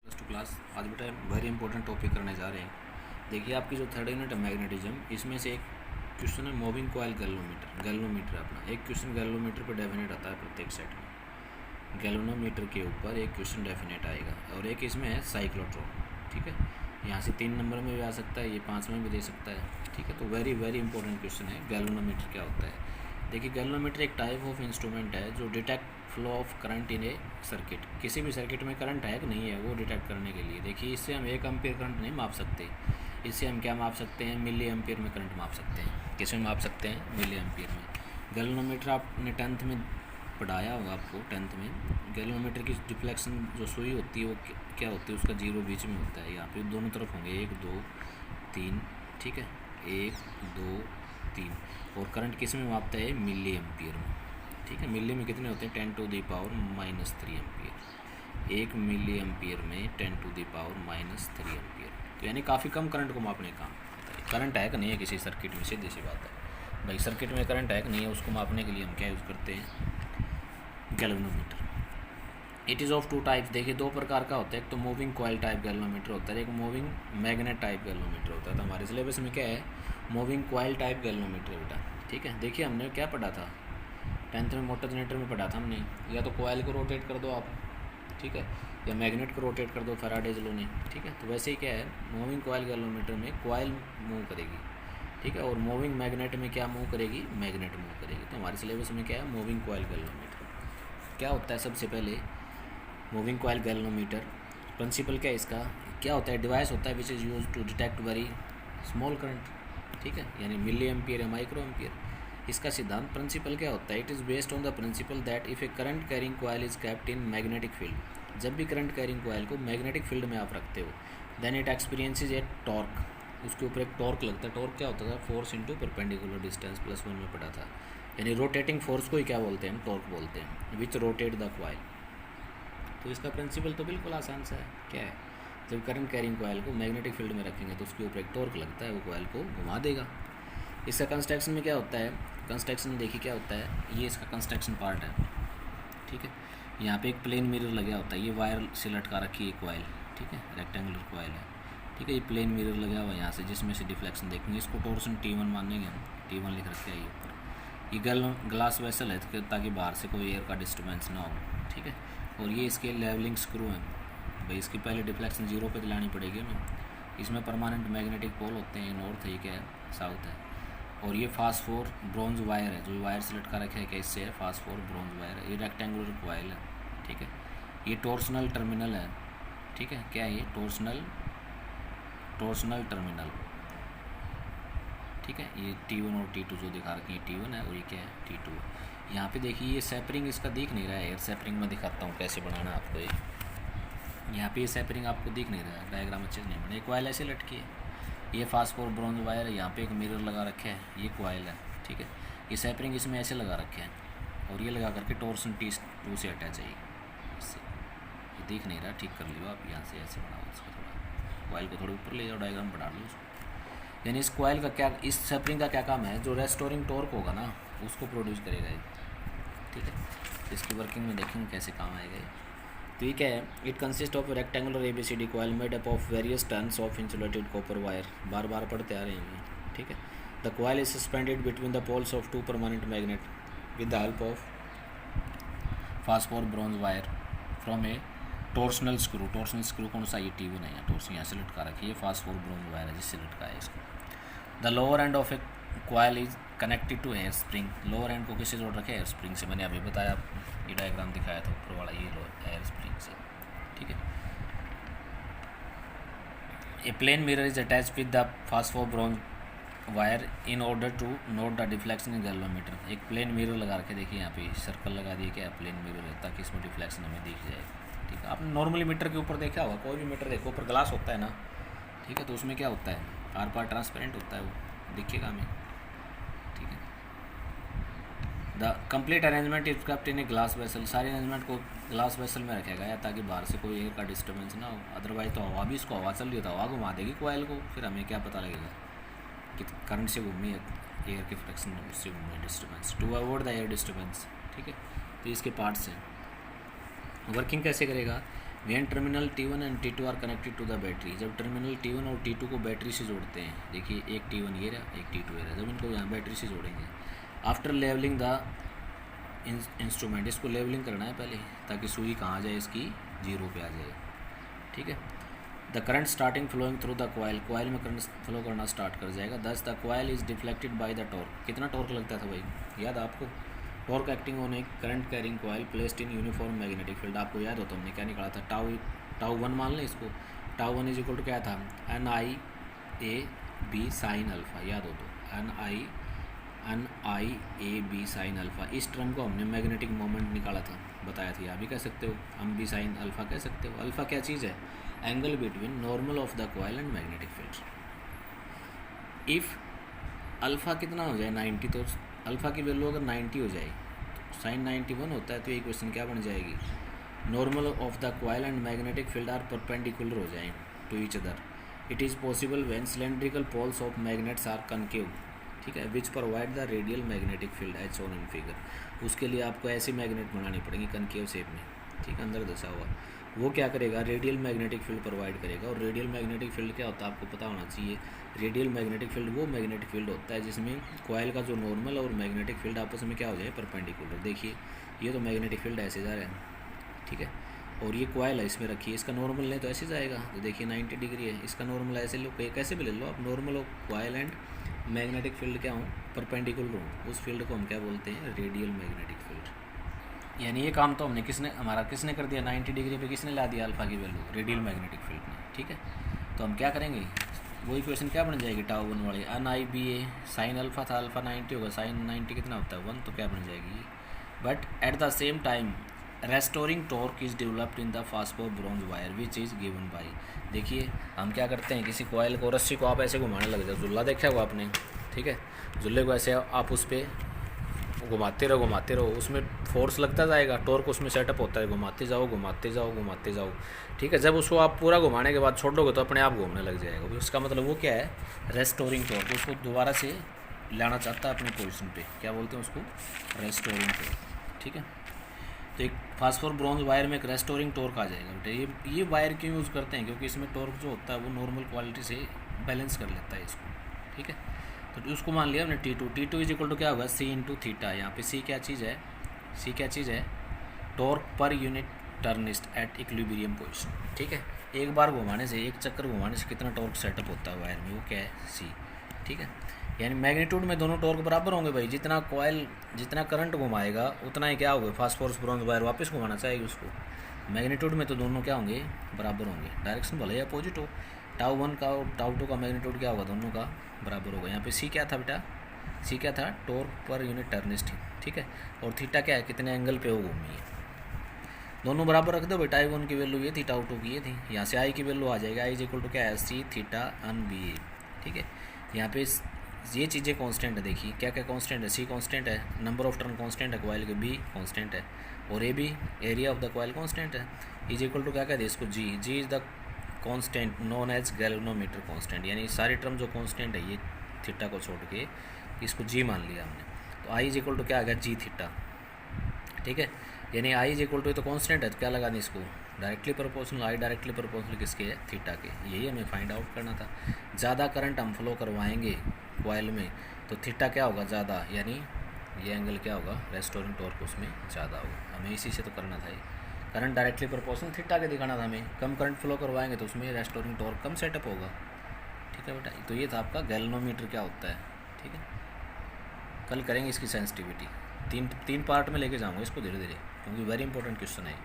First class आज बेटा very important topic करने जा रहे हैं। देखिए आपकी जो थर्ड यूनिट है मैग्नेटिज्म, इसमें से एक क्वेश्चन है मूविंग कॉइल गैल्वेनोमीटर। गैल्वेनोमीटर अपना एक क्वेश्चन गैल्वेनोमीटर पर डेफिनेट आता है प्रत्येक सेट में। गैल्वेनोमीटर के ऊपर एक क्वेश्चन डेफिनेट आएगा और एक इसमें है साइक्लोट्रॉन। ठीक है, यहाँ से 3 नंबर में भी आ सकता है, ये 5 में भी दे सकता है। ठीक है, तो वेरी वेरी इंपॉर्टेंट क्वेश्चन है गैल्वेनोमीटर क्या होता है। देखिए गैल्वेनोमीटर एक टाइप ऑफ इंस्ट्रूमेंट है जो detect flow of current in A circuit. किसी भी सर्किट में करंट है कि नहीं है वो डिटेक्ट करने के लिए। देखिए इससे हम 1 एम्पियर करंट नहीं माप सकते, इससे हम क्या माप सकते हैं, मिली एम्पियर में करंट माप सकते हैं। किस में माप सकते हैं, मिली एम्पियर में। गैल्वेनोमीटर आपने 10th में पढ़ाया होगा, आपको 10th में गैल्वेनोमीटर की डिफ्लेक्शन जो सुई होती है वो क्या होती है, उसका जीरो बीच में होता है। यहाँ पे दोनों तरफ होंगे 1 2 3। ठीक है, 1 2 3। और करंट किस में मापता है, मिली एम्पियर में। ठीक है, मिली में कितने होते हैं, 10⁻³ एम्पियर। 1 मिली एम्पियर में 10⁻³ एम्पियर, तो यानी काफ़ी कम करंट को मापने का काम। करंट है कि नहीं है किसी सर्किट में, सीधी सी बात है भाई, सर्किट में करंट है कि नहीं है उसको मापने के लिए हम क्या यूज़ करते हैं, galvanometer. It is of 2 types. देखिए 2 प्रकार का होता है, एक तो मूविंग कॉइल टाइप गैल्वेनोमीटर होता है, एक मूविंग मैग्नेट टाइप गैल्वेनोमीटर होता है। तो हमारे सिलेबस में क्या है, मूविंग कॉइल टाइप गैल्वेनोमीटर बेटा। ठीक है, देखिए हमने क्या पढ़ा था 10th में, मोटर जनरेटर में पढ़ा था हमने, या तो कॉइल को रोटेट कर दो आप, ठीक है, या मैग्नेट को रोटेट कर दो फैराडेज लॉ ने। ठीक है, तो वैसे ही क्या है, मूविंग कॉइल गैल्वेनोमीटर में कॉइल मूव करेगी। ठीक है, और मूविंग मैग्नेट में क्या मूव करेगी, मैग्नेट मूव करेगी। तो हमारे सिलेबस में क्या है, मूविंग कॉइल गैल्वेनोमीटर क्या होता है। सबसे पहले मूविंग कॉइल गैल्वेनोमीटर प्रिंसिपल क्या है इसका, क्या होता है, डिवाइस होता है which is use to detect very small current. ठीक है, यानी मिली एम्पियर या माइक्रो एम्पियर। इसका सिद्धांत प्रिंसिपल क्या होता है, it is based on the principle that if a current carrying coil is kept in magnetic field. जब भी करंट कैरिंग कॉइल को मैग्नेटिक फील्ड में आप रखते हो, then it experiences a torque. उसके ऊपर एक टॉर्क लगता है। टॉर्क क्या होता था, फोर्स इंटू परपेंडिकुलर डिस्टेंस, +1 में पढ़ा था। यानी रोटेटिंग फोर्स को ही क्या बोलते हैं, हम टॉर्क बोलते हैं, विच रोटेट द कॉइल। तो इसका प्रिंसिपल तो बिल्कुल आसान सा है, क्या है, जब करंट कैरिंग कॉइल को मैग्नेटिक फील्ड में रखेंगे तो उसके ऊपर एक टॉर्क लगता है, वो कॉइल को घुमा देगा। इसका कंस्ट्रक्शन में क्या होता है, कंस्ट्रक्शन में देखिए क्या होता है, ये इसका कंस्ट्रक्शन पार्ट है। ठीक है, यहाँ पे एक प्लेन मिरर लगा होता है, ये वायर से लटका रखी है कॉइल। ठीक है, रेक्टेंगुलर कॉइल है। ठीक है, ये प्लेन मिरर लगा हुआ है यहाँ से, जिसमें से डिफ्लेक्शन देखेंगे। इसको टॉर्सन T1 मानेंगे हम, T1 लिख रखा है ये ऊपर। ये ग्लास वेसल है ताकि बाहर से कोई एयर का डिस्टर्बेंस ना हो। ठीक है, और ये इसके लेवलिंग स्क्रू हैं भाई, इसकी पहले डिफ्लेक्शन 0 पे दिलानी पड़ेगी हमें। इसमें परमानेंट मैग्नेटिक पोल होते हैं, नॉर्थ है, ये क्या है, साउथ है। और ये फास्फोर ब्रॉन्ज वायर है, जो वायर से लटका रखा है, क्या इससे है, फास्फोर ब्रॉन्ज वायर है। ये रेक्टेंगुलर कॉइल है। ठीक है, ये टॉर्सनल टर्मिनल है। ठीक है, क्या है ये, टॉर्सनल टर्मिनल। ठीक है, ये T1 और T2 जो दिखा रखे हैं, T1 है और ये क्या है, T2 है। यहाँ पे देखिए ये सेपरिंग इसका दिख नहीं रहा है, एयर सेपरिंग में दिखाता हूँ कैसे बनाना है आपको। ये यहाँ पे ये सेपरिंग आपको दिख नहीं रहा है, डायग्राम अच्छे से नहीं बना। ये कॉइल ऐसे लटकी है, ये फास्फोर ब्रॉन्ज वायर है, यहाँ पे एक मिरर लगा रखे है, ये कॉइल है। ठीक है, ये सेपरिंग इसमें ऐसे लगा रखे हैं, और ये लगा करके टॉर्सन T2 से अटैच है इससे। ये दिख नहीं रहा, ठीक कर लियो आप, यहाँ से ऐसे बनाओ इसको, थोड़ा कॉइल को थोड़ा ऊपर ले जाओ, डायग्राम बढ़ा लो उसको। यानी इस कॉइल का क्या, इस सेपरिंग का क्या काम है, जो रेस्टोरिंग टॉर्क होगा ना उसको प्रोड्यूस करेगा ये। ठीक है, इसकी वर्किंग में देखेंगे कैसे काम आएगा ये। तो ये क्या है, it consist of rectangular ABCD coil made up of various turns of insulated copper wire. बार बार पढ़ते आ रहे हैं। ठीक है, the coil is suspended between the poles of 2 permanent magnet with the help of phosphor bronze wire from a torsional screw. Torsional screw कौन सा, ये T1 है, टॉर्सन यहाँ से लटका रखी है, फास्फोर ब्रॉन्ज वायर है जिससे लटका है इसको। The lower end of a coil is connected to air spring. Lower end को किससे जोड़ रखे, एयर स्प्रिंग से। मैंने अभी बताया, ये डायग्राम दिखाया था ऊपर वाला, ये एयर स्प्रिंग से। ठीक है, a plane mirror is attach with the phosphor bronze wire in order to note the deflection in galvanometer. एक प्लेन मिरर लगा रखे, देखिए यहाँ पे सर्कल लगा दिए, क्या प्लेन मिरर है, ताकि इसमें डिफ्लेक्शन हमें दिख जाए। ठीक है, आपने नॉर्मली मीटर के ऊपर देखा होगा, कोई भी मीटर देखो ऊपर ग्लास होता है ना। ठीक है, तो उसमें क्या होता है, आर पार ट्रांसपेरेंट होता है, वो दिखेगा हमें। ठीक है, the complete arrangement is kept in a glass vessel. सारे अरेंजमेंट को ग्लास वेसल में रखा गया ताकि बाहर से कोई एयर का डिस्टर्बेंस ना हो। अदरवाइज तो हवा भी, इसको हवा चल रही है तो हवा घुमा देगी कॉइल को, फिर हमें क्या पता लगेगा कि करंट से घूमी है, एयर के फ्रिक्शन उससे घूमी है disturbance, to avoid the air disturbance. ठीक है, तो इसके पार्ट्स हैं। वर्किंग कैसे करेगा, when terminal T1 and T2 are connected to the battery, जब टर्मिनल T1 और T2 को बैटरी से जोड़ते हैं, देखिए एक T1 ये रहा, एक T2 ये रहा, जब इनको यहाँ बैटरी से जोड़ेंगे, आफ्टर लेवलिंग द इंस्ट्रूमेंट, इसको लेवलिंग करना है पहले ताकि सुई कहाँ जाए, इसकी 0 पे आ जाए, ठीक है। The current starting flowing through the coil, coil में करंट फ्लो करना स्टार्ट कर जाएगा। Thus the coil is deflected by the torque, कितना टॉर्क लगता था भाई, याद आपको, torque acting on a current carrying coil placed in uniform magnetic field, आपको याद हो तो हमने क्या निकाला था, टाउ 1 मान लें इसको, टाउ 1 इज इक्वल टू क्या था, NIAB साइन अल्फा, याद हो तो NIAB साइन अल्फा, इस टर्म को हमने मैग्नेटिक मोमेंट निकाला था, बताया था, आप भी कह सकते हो, हम भी साइन अल्फा कह सकते हो। अल्फा क्या चीज़ है, angle between normal of the coil and magnetic field. If alpha कितना हो जाए 90, तो अल्फ़ा की वैल्यू अगर 90 हो जाए तो साइन 91 होता है, तो ये क्वेश्चन क्या बन जाएगी, normal of the coil and magnetic field are perpendicular हो जाए to each other. It is possible when cylindrical poles of magnets are concave, ठीक है, which provide the radial magnetic field as shown in figure. उसके लिए आपको ऐसी magnet बनानी पड़ेगी कनकेव शेप में, ठीक है, अंदर दसा हुआ, वो क्या करेगा, रेडियल मैग्नेटिक फील्ड प्रोवाइड करेगा। और रेडियल मैग्नेटिक फील्ड क्या होता है आपको पता होना चाहिए, रेडियल मैग्नेटिक फील्ड वो मैग्नेटिक फील्ड होता है जिसमें कॉयल का जो नॉर्मल और मैग्नेटिक फील्ड आपस में क्या हो जाए, परपेंडिकुलर। देखिए ये तो मैग्नेटिक फील्ड ऐसे जा रहा है, ठीक है, और ये कॉयल है इसमें रखिए, इसका नॉर्मल नहीं तो ऐसे जाएगा, तो देखिए 90 डिग्री है, इसका नॉर्मल ऐसे लो, कैसे भी ले लो आप, normal of coil and magnetic field क्या हो, परपेंडिकुलर हो, उस फील्ड को हम क्या बोलते हैं, रेडियल मैग्नेटिक फील्ड। यानी ये काम तो हमने किसने कर दिया, 90 डिग्री पे किसने ला दिया अल्फ़ा की वैल्यू, रेडियल मैग्नेटिक फील्ड ने, ठीक है। तो हम क्या करेंगे, वही क्वेश्चन क्या बन जाएगी, टाउ 1 वाली, NIBA साइन अल्फ़ा था, अल्फ़ा 90 होगा, साइन 90 कितना होता है 1, तो क्या बन जाएगी, but at the same time restoring torque is developed in the phosphor bronze wire which is given by. देखिए हम क्या करते हैं, किसी कॉयल को, रस्सी को आप ऐसे घुमाने लग जाओ, जुल्ला देखा होगा आपने, ठीक है, जुल्ले को ऐसे आप उस पर घुमाते रहो, उसमें फोर्स लगता जाएगा, टॉर्क उसमें सेटअप होता है, घुमाते जाओ, ठीक है। जब उसको आप पूरा घुमाने के बाद छोड़ दोगे तो अपने आप घूमने लग जाएगा, उसका मतलब वो क्या है, रेस्टोरिंग टॉर्क, उसको दोबारा से लाना चाहता है अपने पोजीशन पे, क्या बोलते हैं उसको, रेस्टोरिंग टॉर्क, ठीक है। तो एक फास्फोर ब्रॉन्ज वायर में एक रेस्टोरिंग टॉर्क आ जाएगा बेटे। ये वायर क्यों यूज़ करते हैं, क्योंकि इसमें टॉर्क जो होता है वो नॉर्मल क्वालिटी से बैलेंस कर लेता है इसको, ठीक है। तो उसको मान लिया हमने T2 इज इक्वल टू क्या होगा, C इंटू थीटा, यहाँ पे C क्या चीज़ है, torque per unit twist at equilibrium position, ठीक है। एक बार घुमाने से, एक चक्कर घुमाने से कितना टॉर्क सेटअप होता है वायर में, वो क्या है, C, ठीक है। यानी मैग्नीट्यूड में दोनों टॉर्क बराबर होंगे भाई, जितना कॉयल जितना करंट घुमाएगा उतना ही क्या होगा, फास्फोरस ब्रॉन्ज वायर वापस घुमाना चाहिए उसको, मैग्नीट्यूड में तो दोनों क्या होंगे, बराबर होंगे, डायरेक्शन भले ही अपोजिट हो, टाउ 1 का और टाउ 2 का मैग्नीट्यूड क्या होगा, दोनों का बराबर होगा। यहाँ पे C क्या था बेटा, C क्या था, टॉर्क पर यूनिट टर्निस्ट, ठीक है, और थीटा क्या है, कितने एंगल पे वो घूमी है, दोनों बराबर रख दो बेटा, टाउ 1 की वैल्यू ये थी, टाउ 2 की ये थी, यहाँ से I की वैल्यू आ जाएगा, I इज इक्वल टू क्या है, C थीटा अन BA, ठीक है। यहाँ पे ये चीज़ें कांस्टेंट है, देखिए क्या क्या कांस्टेंट है, C कांस्टेंट है, नंबर ऑफ टर्न कांस्टेंट है कॉयल के, B कांस्टेंट है, और AB area of the coil constant है, इज इक्वल टू क्या कहते हैं इसको, G is the constant known as galvanometer constant, यानी सारे टर्म जो कांस्टेंट है, ये थीटा को छोड़ के इसको G मान लिया हमने, तो I इज इक्वल टू क्या आ गया, G थीटा, ठीक है। यानी I इज इक्वल टू तो कांस्टेंट है, तो क्या लगा दें इसको, directly proportional, I directly proportional किसके है, थीटा के, यही हमें फाइंड आउट करना था। ज़्यादा करंट हम फ्लो करवाएंगे कॉयल में तो थीटा क्या होगा, ज़्यादा, यानी ये एंगल क्या होगा, रेस्टोरिंग टॉर्क उसमें ज़्यादा होगा, हमें इसी से तो करना था, ये करंट डायरेक्टली प्रोपोर्शनल थीटा के दिखाना था हमें, कम करंट फ्लो करवाएंगे तो उसमें रेस्टोरिंग टॉर्क कम सेटअप होगा, ठीक है बेटा। तो ये था आपका गैल्वेनोमीटर क्या होता है, ठीक है। कल करेंगे इसकी सेंसिटिविटी, तीन पार्ट में लेके जाऊँगा इसको धीरे धीरे, क्योंकि वेरी इंपॉर्टेंट क्वेश्चन है।